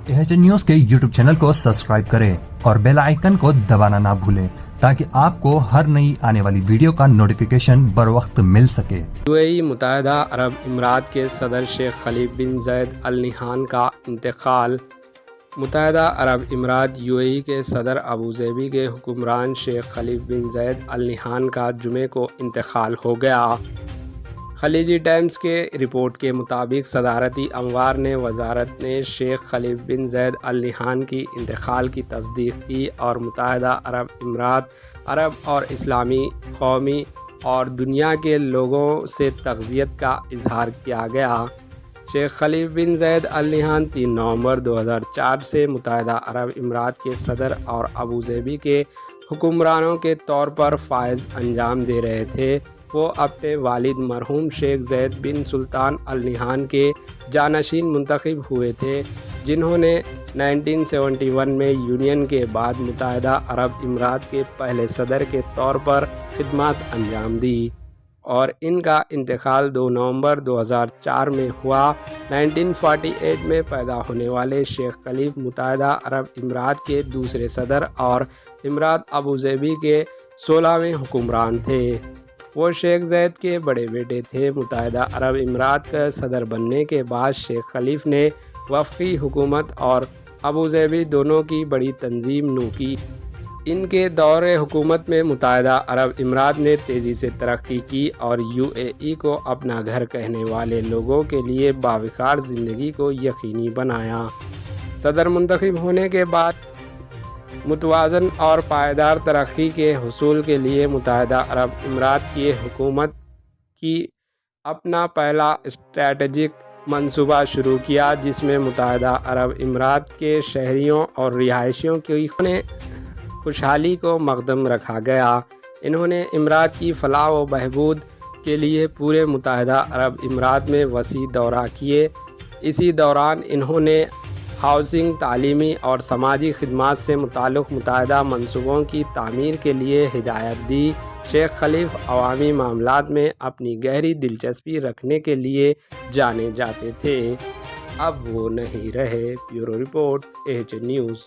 H news के YouTube channel को subscribe करें और बेल आइकन को दबाना ना भूलें ताकि आपको हर नई आने वाली वीडियो का नोटिफिकेशन बर वक्त मिल सके। यूएई मुत्तहदा अरब इमारात के सदर शेख खलीफा बिन ज़ैद अल नहयान का इंतकाल। मुत्तहदा अरब इमारात यूएई के सदर अबूज़ेबी के हुक्मरान शेख खलीफा बिन ज़ैद अल नहयान का जुमे को इंतकाल हो गया। खलीजी टाइम्स के रिपोर्ट के मुताबिक सदारती अमवार ने वजारत ने शेख खलीफा बिन ज़ैद अल नहयान की इंतकाल की तस्दीक की और मुत्तहदा अरब इमारात, अरब और इस्लामी कौमी और दुनिया के लोगों से तग़ज़ियत का इजहार किया गया। शेख खलीफा बिन ज़ैद अल नहयान 3 नवंबर 2004 से मुत्तहदा अरब इमारात के सदर और अबूज़ेबी के हुक्मरानों के तौर पर फ़ाइज़ अंजाम दे रहे थे। वो अपने वालिद मरहूम शेख ज़ैद बिन सुल्तान अल नहयान के जानशीन मुंतखब हुए थे, जिन्होंने 1971 में यूनियन के बाद मुत्तहदा अरब इमारात के पहले सदर के तौर पर खिदमत अंजाम दी और इनका इंतकाल 2 नवंबर 2004 में हुआ। 1948 में पैदा होने वाले शेख खलीफा मुत्तहदा अरब इमारात के दूसरे सदर और इमारात अबूज़ेबी के 16वें हुक्मरान थे। वो शेख ज़ैद के बड़े बेटे थे। मुत्तहदा अरब इमारात का सदर बनने के बाद शेख खलीफा ने वफ़क़ी हुकूमत और अबूज़ेबी दोनों की बड़ी तंजीम नू की। इनके दौरे हुकूमत में मुत्तहदा अरब इमारात ने तेज़ी से तरक्की की और यूएई को अपना घर कहने वाले लोगों के लिए बावकार ज़िंदगी को यकीनी बनाया। सदर मुंतखब होने के बाद मुतवाज़न और पायदार तरक्की के हुसूल के लिए मुत्तहदा अरब इमारात की हुकूमत की अपना पहला स्ट्रैटेजिक मंसूबा शुरू किया, जिसमें मुत्तहदा अरब इमारात के शहरियों और रिहायशियों की खुशहाली को मक़दम रखा गया। इन्होंने इमारात की फ़लाह व बहबूद के लिए पूरे मुत्तहदा अरब इमारात में वसी दौरा किए। इसी दौरान इन्होंने हाउसिंग, तालीमी और समाजी खिदमात से मुताल्लिक़ मुत्तहदा मंसूबों की तामीर के लिए हिदायत दी। शेख खलीफा अवामी मामलात में अपनी गहरी दिलचस्पी रखने के लिए जाने जाते थे। अब वो नहीं रहे। Bureau report, H news.